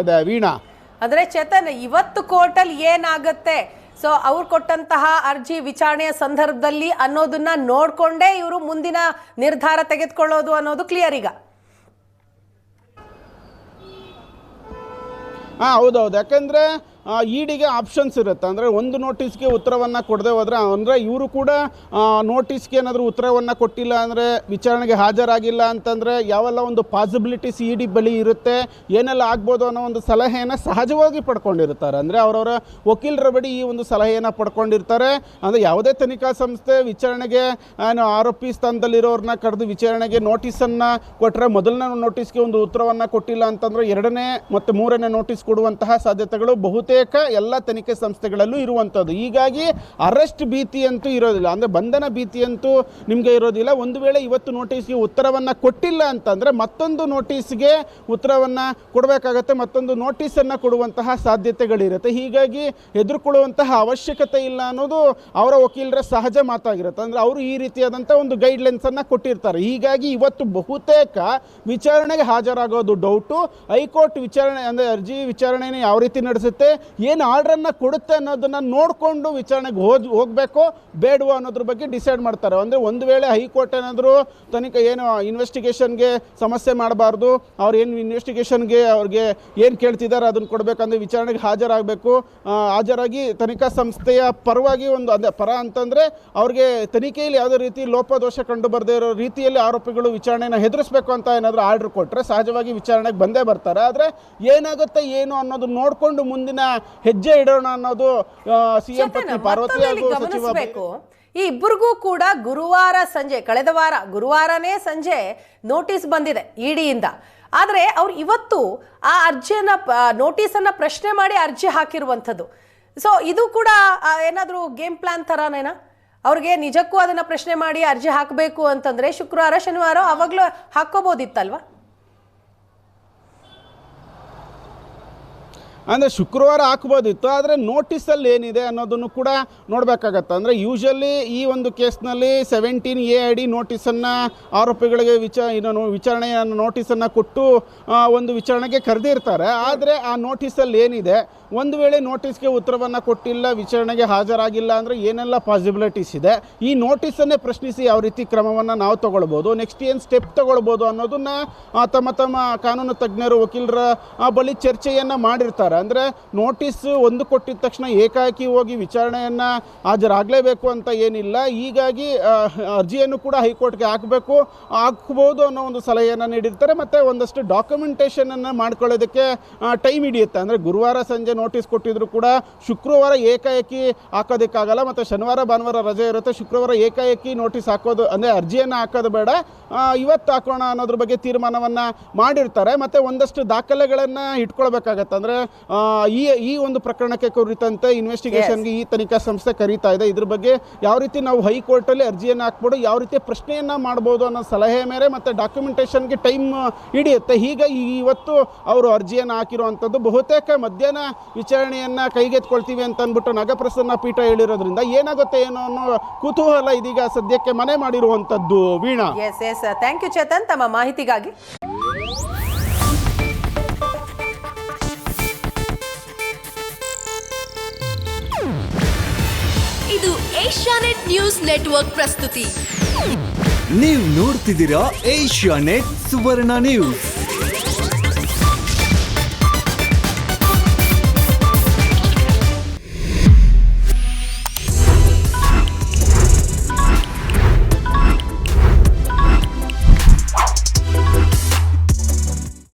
ಇದೆ ವೀಣಾ. ಅಂದ್ರೆ ಚೇತನ್, ಇವತ್ತು ಕೋರ್ಟಲ್ಲಿ ಏನಾಗುತ್ತೆ, ಸೊ ಅವ್ರು ಕೊಟ್ಟಂತಹ ಅರ್ಜಿ ವಿಚಾರಣೆಯ ಸಂದರ್ಭದಲ್ಲಿ ಅನ್ನೋದನ್ನ ನೋಡ್ಕೊಂಡೇ ಇವರು ಮುಂದಿನ ನಿರ್ಧಾರ ತೆಗೆದುಕೊಳ್ಳೋದು ಅನ್ನೋದು ಕ್ಲಿಯರ್ ಈಗ. ಹೌದೌದು. ಯಾಕೆಂದರೆ ಇಡಿಗೆ ಆಪ್ಷನ್ಸ್ ಇರುತ್ತೆ. ಅಂದರೆ ಒಂದು ನೋಟಿಸ್ಗೆ ಉತ್ತರವನ್ನು ಕೊಡದೆ ಹೋದರೆ, ಅಂದರೆ ಇವರು ಕೂಡ ನೋಟಿಸ್ಗೆ ಏನಾದರೂ ಉತ್ತರವನ್ನು ಕೊಟ್ಟಿಲ್ಲ ಅಂದರೆ, ವಿಚಾರಣೆಗೆ ಹಾಜರಾಗಿಲ್ಲ ಅಂತಂದರೆ ಯಾವೆಲ್ಲ ಒಂದು ಪಾಸಿಬಿಲಿಟೀಸ್ ಇಡಿ ಬಳಿ ಇರುತ್ತೆ, ಏನೆಲ್ಲ ಆಗ್ಬೋದು ಅನ್ನೋ ಒಂದು ಸಲಹೆಯನ್ನು ಸಹಜವಾಗಿ ಪಡ್ಕೊಂಡಿರ್ತಾರೆ. ಅಂದರೆ ಅವರವರ ವಕೀಲರ ಬಳಿ ಈ ಒಂದು ಸಲಹೆಯನ್ನು ಪಡ್ಕೊಂಡಿರ್ತಾರೆ. ಅಂದರೆ ಯಾವುದೇ ತನಿಖಾ ಸಂಸ್ಥೆ ವಿಚಾರಣೆಗೆ ಆರೋಪಿ ಸ್ಥಾನದಲ್ಲಿರೋರನ್ನ ಕರೆದು ವಿಚಾರಣೆಗೆ ನೋಟಿಸನ್ನು ಕೊಟ್ಟರೆ, ಮೊದಲನೇ ನೋಟಿಸ್ಗೆ ಒಂದು ಉತ್ತರವನ್ನು ಕೊಟ್ಟಿಲ್ಲ ಅಂತಂದರೆ ಎರಡನೇ ಮತ್ತು ಮೂರನೇ ನೋಟಿಸ್ ಕೊಡುವಂತಹ ಸಾಧ್ಯತೆಗಳು ಬಹುತೇಕ ಎಲ್ಲ ತನಿಖೆ ಸಂಸ್ಥೆಗಳಲ್ಲೂ ಇರುವಂಥದ್ದು. ಹೀಗಾಗಿ ಅರೆಸ್ಟ್ ಭೀತಿ ಅಂತೂ ಇರೋದಿಲ್ಲ, ಅಂದರೆ ಬಂಧನ ಭೀತಿ ಅಂತೂ ನಿಮಗೆ ಇರೋದಿಲ್ಲ. ಒಂದು ವೇಳೆ ಇವತ್ತು ನೋಟಿಸ್ಗೆ ಉತ್ತರವನ್ನು ಕೊಟ್ಟಿಲ್ಲ ಅಂತಂದರೆ ಮತ್ತೊಂದು ನೋಟಿಸ್ಗೆ ಉತ್ತರವನ್ನು ಕೊಡಬೇಕಾಗತ್ತೆ, ಮತ್ತೊಂದು ನೋಟಿಸನ್ನು ಕೊಡುವಂತಹ ಸಾಧ್ಯತೆಗಳಿರುತ್ತೆ. ಹೀಗಾಗಿ ಹೆದರ್ಕೊಳ್ಳುವಂತಹ ಅವಶ್ಯಕತೆ ಇಲ್ಲ ಅನ್ನೋದು ಅವರ ವಕೀಲರ ಸಹಜ ಮಾತಾಗಿರುತ್ತೆ. ಅಂದರೆ ಅವರು ಈ ರೀತಿಯಾದಂಥ ಒಂದು ಗೈಡ್ಲೈನ್ಸನ್ನು ಕೊಟ್ಟಿರ್ತಾರೆ. ಹೀಗಾಗಿ ಇವತ್ತು ಬಹುತೇಕ ವಿಚಾರಣೆಗೆ ಹಾಜರಾಗೋದು ಡೌಟು. ಹೈಕೋರ್ಟ್ ವಿಚಾರಣೆ ಅಂದರೆ ಅರ್ಜಿ ವಿಚಾರಣೆಯನ್ನು ಯಾವ ರೀತಿ ನಡೆಸುತ್ತೆ, ಏನು ಆರ್ಡ್ರನ್ನು ಕೊಡುತ್ತೆ ಅನ್ನೋದನ್ನು ನೋಡಿಕೊಂಡು ವಿಚಾರಣೆಗೆ ಹೋಗಬೇಕು ಬೇಡವೋ ಅನ್ನೋದ್ರ ಬಗ್ಗೆ ಡಿಸೈಡ್ ಮಾಡ್ತಾರೆ. ಅಂದರೆ ಒಂದು ವೇಳೆ ಹೈಕೋರ್ಟ್ ಏನಾದರೂ ತನಿಖೆ ಏನು ಇನ್ವೆಸ್ಟಿಗೇಷನ್ಗೆ ಸಮಸ್ಯೆ ಮಾಡಬಾರ್ದು, ಅವ್ರು ಏನು ಇನ್ವೆಸ್ಟಿಗೇಷನ್ಗೆ ಅವ್ರಿಗೆ ಏನು ಕೇಳ್ತಿದ್ದಾರೆ ಅದನ್ನು ಕೊಡಬೇಕಂದ್ರೆ ವಿಚಾರಣೆಗೆ ಹಾಜರಾಗಬೇಕು. ಹಾಜರಾಗಿ ತನಿಖಾ ಸಂಸ್ಥೆಯ ಪರವಾಗಿ ಒಂದು ಅದೇ ಪರ ಅಂತಂದರೆ ಅವ್ರಿಗೆ ತನಿಖೆಯಲ್ಲಿ ಯಾವುದೇ ರೀತಿ ಲೋಪದೋಷ ಕಂಡು ಬರದೇ ಇರೋ ರೀತಿಯಲ್ಲಿ ಆರೋಪಿಗಳು ವಿಚಾರಣೆಯನ್ನು ಹೆದರಿಸಬೇಕು ಅಂತ ಏನಾದರೂ ಆರ್ಡ್ರ್ ಕೊಟ್ಟರೆ ಸಹಜವಾಗಿ ವಿಚಾರಣೆಗೆ ಬಂದೇ ಬರ್ತಾರೆ. ಆದರೆ ಏನಾಗುತ್ತೆ ಏನು ಅನ್ನೋದು ನೋಡಿಕೊಂಡು ಮುಂದಿನ ಹೆಜ್ಜೆ ಇಡೋಣ ಅನ್ನೋದು ಸಿಎಂ ಪತ್ನಿ ಪಾರ್ವತಿ ಹಾಗೂ ಸಚಿವ ಈ ಇಬ್ಬರಿಗೂ ಕೂಡ ಗುರುವಾರ ಸಂಜೆ, ಕಳೆದ ವಾರ ಗುರುವಾರನೇ ಸಂಜೆ ನೋಟಿಸ್ ಬಂದಿದೆ ಇಡಿಯಿಂದ. ಆದರೆ ಅವ್ರು ಇವತ್ತು ಆ ಅರ್ಜಿಯನ್ನ ನೋಟಿಸನ್ನು ಪ್ರಶ್ನೆ ಮಾಡಿ ಅರ್ಜಿ ಹಾಕಿರುವಂಥದ್ದು. ಸೊ ಇದು ಕೂಡ ಏನಾದರೂ ಗೇಮ್ ಪ್ಲಾನ್ ಥರನೇನಾ? ಅವ್ರಿಗೆ ನಿಜಕ್ಕೂ ಅದನ್ನು ಪ್ರಶ್ನೆ ಮಾಡಿ ಅರ್ಜಿ ಹಾಕಬೇಕು ಅಂತಂದರೆ ಶುಕ್ರವಾರ ಶನಿವಾರ ಅವಾಗಲೂ ಹಾಕ್ಕೋಬೋದಿತ್ತಲ್ವ? ಅಂದರೆ ಶುಕ್ರವಾರ ಹಾಕ್ಬೋದಿತ್ತು, ಆದರೆ ನೋಟಿಸಲ್ಲಿ ಏನಿದೆ ಅನ್ನೋದನ್ನು ಕೂಡ ನೋಡಬೇಕಾಗತ್ತೆ. ಅಂದರೆ ಯೂಶಲಿ ಈ ಒಂದು ಕೇಸ್ನಲ್ಲಿ 17A ಅಡಿ ನೋಟಿಸನ್ನು ಆರೋಪಿಗಳಿಗೆ ವಿಚಾರಣೆಯ ನೋಟಿಸನ್ನು ಕೊಟ್ಟು ಒಂದು ವಿಚಾರಣೆಗೆ ಕರೆದಿರ್ತಾರೆ. ಆದರೆ ಆ ನೋಟಿಸಲ್ಲಿ ಏನಿದೆ, ಒಂದು ವೇಳೆ ನೋಟಿಸ್ಗೆ ಉತ್ತರವನ್ನು ಕೊಟ್ಟಿಲ್ಲ, ವಿಚಾರಣೆಗೆ ಹಾಜರಾಗಿಲ್ಲ ಅಂದರೆ ಏನೆಲ್ಲ ಪಾಸಿಬಿಲಿಟೀಸ್ ಇದೆ, ಈ ನೋಟಿಸನ್ನೇ ಪ್ರಶ್ನಿಸಿ ಯಾವ ರೀತಿ ಕ್ರಮವನ್ನು ನಾವು ತೊಗೊಳ್ಬೋದು, ನೆಕ್ಸ್ಟ್ ಏನು ಸ್ಟೆಪ್ ತೊಗೊಳ್ಬೋದು ಅನ್ನೋದನ್ನು ತಮ್ಮ ಕಾನೂನು ತಜ್ಞರು ವಕೀಲರ ಬಳಿ ಚರ್ಚೆಯನ್ನು ಮಾಡಿರ್ತಾರೆ. ಅಂದರೆ ನೋಟಿಸ್ ಒಂದು ಕೊಟ್ಟಿದ ತಕ್ಷಣ ಏಕಾಏಕಿ ಹೋಗಿ ವಿಚಾರಣೆಯನ್ನು ಹಾಜರಾಗಲೇಬೇಕು ಅಂತ ಏನಿಲ್ಲ. ಹೀಗಾಗಿ ಅರ್ಜಿಯನ್ನು ಕೂಡ ಹೈಕೋರ್ಟ್ಗೆ ಹಾಕ್ಬೋದು ಅನ್ನೋ ಒಂದು ಸಲಹೆಯನ್ನು ನೀಡಿರ್ತಾರೆ. ಮತ್ತು ಒಂದಷ್ಟು ಡಾಕ್ಯುಮೆಂಟೇಷನನ್ನು ಮಾಡ್ಕೊಳ್ಳೋದಕ್ಕೆ ಟೈಮ್ ಹಿಡಿಯುತ್ತೆ. ಅಂದರೆ ಗುರುವಾರ ಸಂಜೆ ನೋಟಿಸ್ ಕೊಟ್ಟಿದ್ರು ಕೂಡ ಶುಕ್ರವಾರ ಏಕಾಏಕಿ ಹಾಕೋದಕ್ಕಾಗಲ್ಲ, ಮತ್ತು ಶನಿವಾರ ಭಾನುವಾರ ರಜೆ ಇರುತ್ತೆ. ಶುಕ್ರವಾರ ಏಕಾಏಕಿ ನೋಟಿಸ್ ಹಾಕೋದು ಅಂದರೆ ಅರ್ಜಿಯನ್ನು ಹಾಕೋದು ಬೇಡ, ಇವತ್ತು ಹಾಕೋಣ ಅನ್ನೋದ್ರ ಬಗ್ಗೆ ತೀರ್ಮಾನವನ್ನು ಮಾಡಿರ್ತಾರೆ. ಮತ್ತು ಒಂದಷ್ಟು ದಾಖಲೆಗಳನ್ನು ಇಟ್ಕೊಳ್ಬೇಕಾಗತ್ತೆ. ಅಂದರೆ ಈ ಒಂದು ಪ್ರಕರಣಕ್ಕೆ ಕುರಿತಂತೆ ಇನ್ವೆಸ್ಟಿಗೇಷನ್ಗೆ ಈ ತನಿಖಾ ಸಂಸ್ಥೆ ಕರೀತಾ ಇದೆ. ಇದ್ರ ಬಗ್ಗೆ ಯಾವ ರೀತಿ ನಾವು ಹೈಕೋರ್ಟಲ್ಲಿ ಅರ್ಜಿಯನ್ನು ಹಾಕ್ಬೋದು, ಯಾವ ರೀತಿ ಪ್ರಶ್ನೆಯನ್ನು ಮಾಡ್ಬೋದು ಅನ್ನೋ ಸಲಹೆ ಮೇರೆ ಮತ್ತು ಡಾಕ್ಯುಮೆಂಟೇಷನ್ಗೆ ಟೈಮ್ ಹಿಡಿಯುತ್ತೆ. ಹೀಗಾಗಿ ಇವತ್ತು ಅವರು ಅರ್ಜಿಯನ್ನು ಹಾಕಿರುವಂಥದ್ದು. ಬಹುತೇಕ ಮಧ್ಯಾಹ್ನ ವಿಚಾರಣೆಯನ್ನು ಕೈಗೆತ್ಕೊಳ್ತೀವಿ ಅಂತ ಅಂದ್ಬಿಟ್ಟು ನಾಗಪ್ರಸನ್ನ ಪೀಠ ಹೇಳಿರೋದ್ರಿಂದ ಏನಾಗುತ್ತೆ ಏನೋ ಅನ್ನೋ ಕುತೂಹಲ ಇದೀಗ ಸದ್ಯಕ್ಕೆ ಮನೆ ಮಾಡಿರುವಂಥದ್ದು. Veena. Yes yes, thank you Chetan ತಮ್ಮ ಮಾಹಿತಿಗಾಗಿ. ಇದು ಏಷ್ಯಾನೆಟ್ ನ್ಯೂಸ್ ನೆಟ್ವರ್ಕ್ ಪ್ರಸ್ತುತಿ. ನೀವು ನೋಡ್ತಿದ್ದೀರಾ ಏಷ್ಯಾನೆಟ್ ಸುವರ್ಣ ನ್ಯೂಸ್.